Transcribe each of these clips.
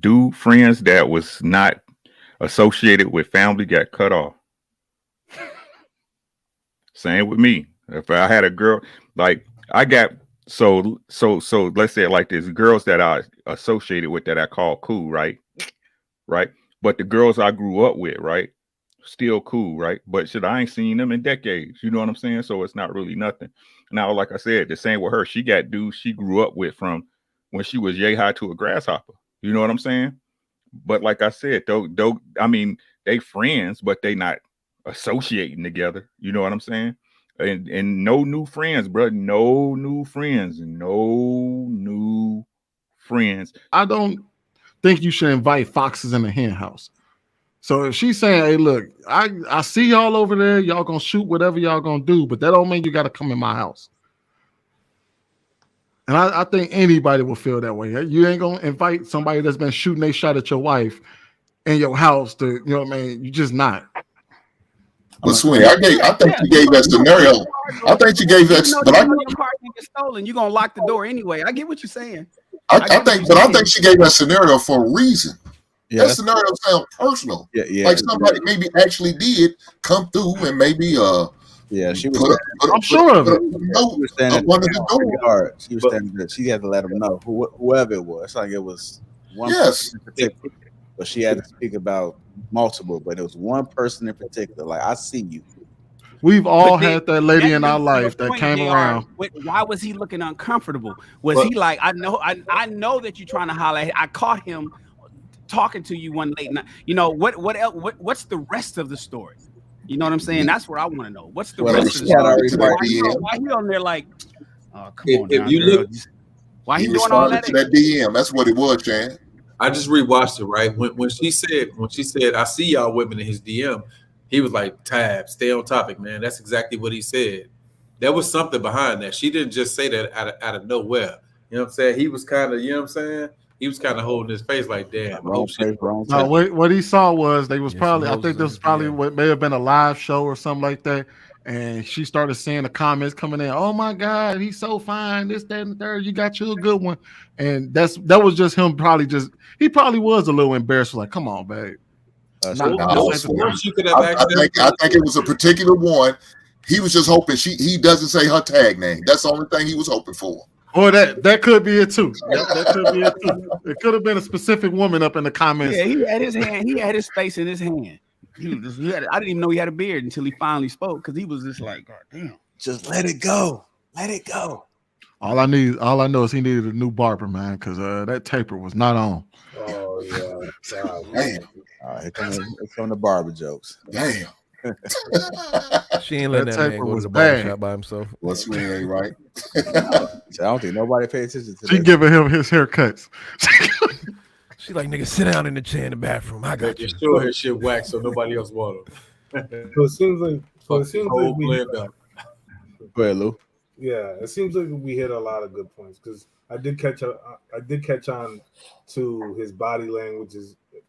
dude friends that was not associated with family got cut off. Same with me. If I had a girl, like I got so let's say it like this: girls that I associated with that I call cool, right? Right. But the girls I grew up with, right? Still cool, right? But shit, I ain't seen them in decades. You know what I'm saying? So it's not really nothing. Now, like I said, the same with her. She got dudes she grew up with from when she was yay high to a grasshopper. You know what I'm saying? But like I said, though, I mean, they friends, but they not associating together. You know what I'm saying? And no new friends, bro. No new friends. No new friends. I don't think you should invite foxes in the hen house. So if she's saying, hey, look, I see y'all over there, y'all gonna shoot whatever y'all gonna do, but that don't mean you gotta come in my house. And I think anybody will feel that way. You ain't gonna invite somebody that's been shooting a shot at your wife in your house to, you know what I mean? You just not. But Swing, I think you gave that scenario. I think you gave that. But your car can get stolen. You're gonna lock the door anyway. I get what you're saying. I think she gave that scenario for a reason. Yeah. That scenario sounds personal. Yeah. Like somebody maybe actually did come through and maybe yeah, she was. I'm sure of it. She was standing there. She had to let them know whoever it was. It's like it was one person in particular, but she had to speak about multiple. But it was one person in particular. Like, I see you. We've all had that lady in our life that came around. Why was he looking uncomfortable? Was he like, I know that you're trying to holler. I caught him talking to you one late night. You know what else? What's the rest of the story? You know what I'm saying? That's what I want to know. What's the rest of the story? Why he on there like, oh, come on now, girl. Why he doing all that? That DM. That's what it was, Chan. I just rewatched it, right? When she said, I see y'all women in his DM, he was like, Tab, stay on topic, man. That's exactly what he said. There was something behind that. She didn't just say that out of nowhere. You know what I'm saying? He was kind of, you know what I'm saying? He was kind of holding his face like, damn. No, what he saw was they was probably, I think this was probably what may have been a live show or something like that. And she started seeing the comments coming in. Oh my God, he's so fine. This, that, and the third. You got you a good one. And that was just him. He probably was a little embarrassed. Like, come on, babe. I think it was a particular one. He was just hoping he doesn't say her tag name. That's the only thing he was hoping for. Or that could be it too. That could be it too. It could have been a specific woman up in the comments. Yeah, he had his hand. He had his face in his hand. I didn't even know he had a beard until he finally spoke because he was just like, God damn. Just let it go. Let it go. All I know is he needed a new barber, man, because that taper was not on. Oh yeah. Damn. All right, it's on the barber jokes. Damn. She ain't letting that man go to the barbershop by himself. Well, Swing ain't right. I don't think nobody paid attention to She giving him his haircuts. She like, nigga, sit down in the chair in the bathroom. I got you. Sure, his shit wax so nobody else want him. So it seems like we. Go ahead, Lou. Yeah, it seems like we hit a lot of good points because I did catch on to his body language.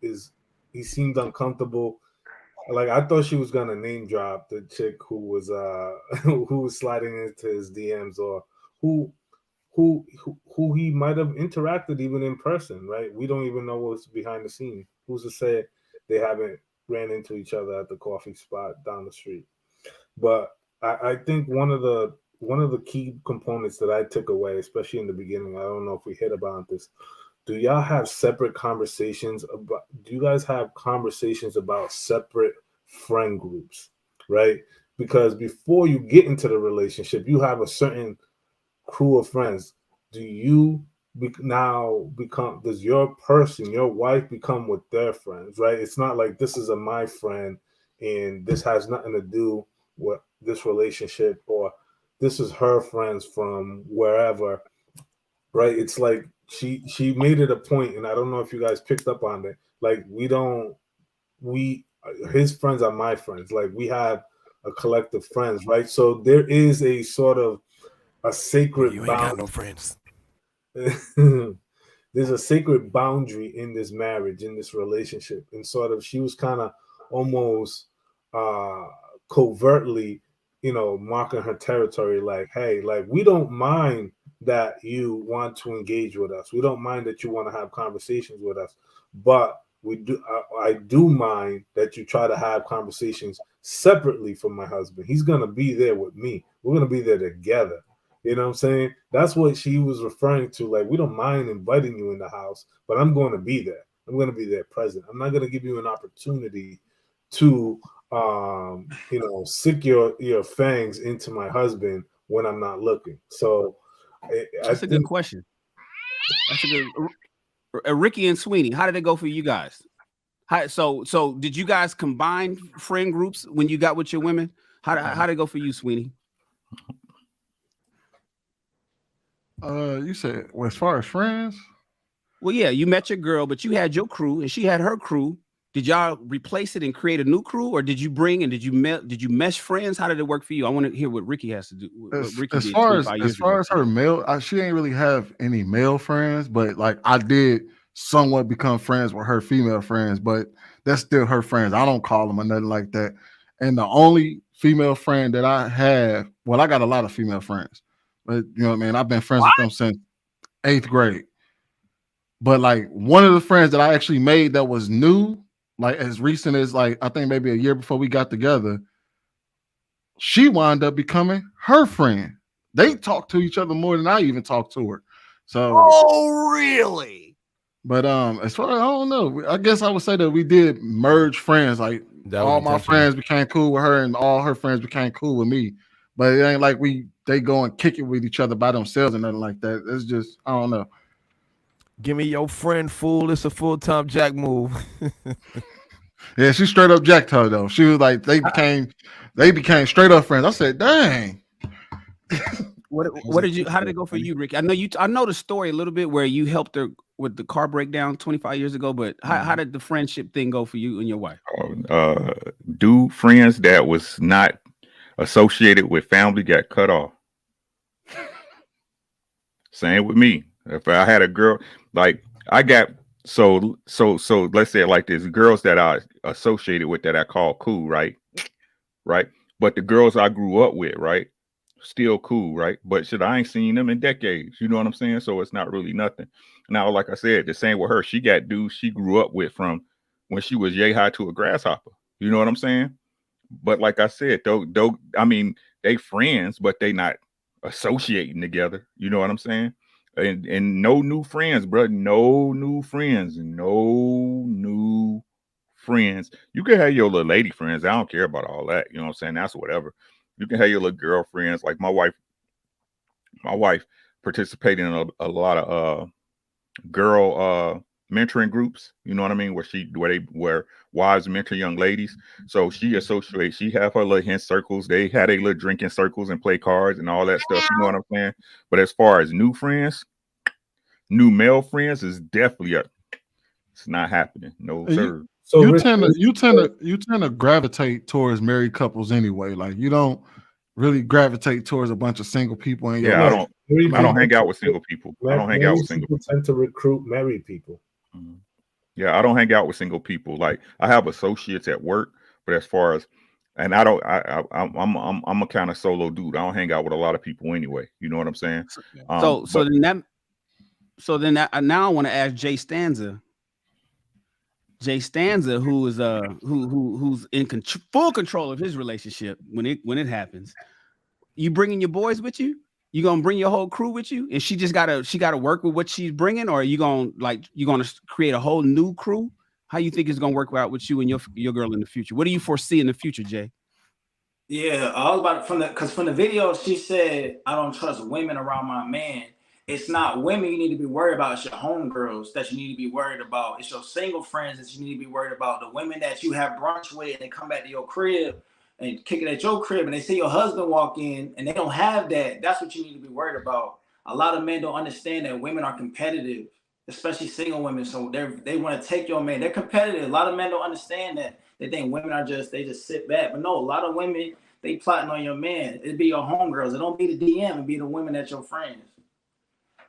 Is he seemed uncomfortable. Like I thought she was gonna name drop the chick who was sliding into his DMs or who he might have interacted even in person, right? We don't even know what's behind the scene. Who's to say they haven't ran into each other at the coffee spot down the street? But I think one of the key components that I took away, especially in the beginning, I don't know if we hit about this. Do y'all have separate conversations about? Do you guys have conversations about separate friend groups, right? Because before you get into the relationship, you have a certain crew of friends. Do you now become? Does your wife, become with their friends, right? It's not like this is my friend, and this has nothing to do with this relationship, or this is her friends from wherever, right? It's like. She made it a point, and I don't know if you guys picked up on it. Like his friends are my friends. Like we have a collective friends, right? So there is a sort of a sacred. You ain't got no friends. There's a sacred boundary in this marriage, in this relationship, and sort of she was kind of almost covertly, marking her territory. Like, hey, like we don't mind that you want to engage with us. We don't mind that you want to have conversations with us, but I do mind that you try to have conversations separately from my husband. He's going to be there with me. We're going to be there together. You know what I'm saying? That's what she was referring to. Like, we don't mind inviting you in the house, but I'm going to be there. I'm going to be there present. I'm not going to give you an opportunity to, stick your fangs into my husband when I'm not looking. So that's a good question. That's a good. Ricky and Sweeney, how did it go for you guys? So did you guys combine friend groups when you got with your women? How did it go for you, Sweeney? You said, well, as far as friends? Well, yeah, you met your girl, but you had your crew and she had her crew. Did y'all replace it and create a new crew, or did you bring and did you mesh friends? How did it work for you? I want to hear what Ricky has to do. As far as her male, she ain't really have any male friends, but like I did somewhat become friends with her female friends, but that's still her friends. I don't call them or nothing like that. And the only female friend that I have, well, I got a lot of female friends, but you know what I mean? I've been friends with them since 8th grade. But like one of the friends that I actually made that was new, like as recent as like I think maybe a year before we got together, she wound up becoming her friend. They talk to each other more than I even talk to her. So oh really? But as far as I don't know, I guess I would say that we did merge friends. Like all my friends became cool with her, and all her friends became cool with me. But it ain't like they go and kick it with each other by themselves or nothing like that. It's just I don't know. Give me your friend, fool. It's a full-time Jack move. Yeah, she straight up jacked her though. She was like they became straight up friends. I said, dang. How did it go for you, Ricky? I know the story a little bit where you helped her with the car breakdown 25 years ago, but how did the friendship thing go for you and your wife? Dude, friends that was not associated with family got cut off. Same with me. If I had a girl, like I got so let's say it like this, girls that I associated with that I call cool, right? But the girls I grew up with, right? Still cool, right? But I ain't seen them in decades. You know what I'm saying? So it's not really nothing. Now, like I said, the same with her. She got dudes she grew up with from when she was yay high to a grasshopper. You know what I'm saying? But like I said, though, I mean, they friends, but they not associating together. You know what I'm saying? And no new friends, bro. No new friends. No new friends. You can have your little lady friends. I don't care about all that. You know what I'm saying? That's whatever. You can have your little girlfriends. Like my wife participated in a lot of girl mentoring groups. You know what I mean? Where wives mentor young ladies. So she associates. She have her little hen circles. They had a little drinking circles and play cards and all that stuff. You know what I'm saying? But as far as new friends, new male friends is definitely it's not happening. No sir. So you tend to gravitate towards married couples anyway. Like you don't really gravitate towards a bunch of single people in your life. I don't hang out with single people. I don't hang out with single people. Tend to recruit married people. Mm-hmm. Yeah, I don't hang out with single people. Like I have associates at work, but as far as I'm a kind of solo dude. I don't hang out with a lot of people anyway. You know what I'm saying? Now I want to ask Jay Stanza. Jay Stanza, who is who's in full control of his relationship when it happens. You bringing your boys with you? You gonna bring your whole crew with you? And she gotta work with what she's bringing, or are you gonna create a whole new crew? How you think it's gonna work out with you and your girl in the future? What do you foresee in the future, Jay? Yeah, I was about from the video she said I don't trust women around my man. It's not women you need to be worried about. It's your homegirls that you need to be worried about. It's your single friends that you need to be worried about. The women that you have brunch with and they come back to your crib and kick it at your crib and they see your husband walk in and they don't have that. That's what you need to be worried about. A lot of men don't understand that women are competitive, especially single women. So they want to take your man. They're competitive. A lot of men don't understand that. They think women are they just sit back. But no, a lot of women, they plotting on your man. It'd be your homegirls. It don't be the DM. It'd be the women that's your friends.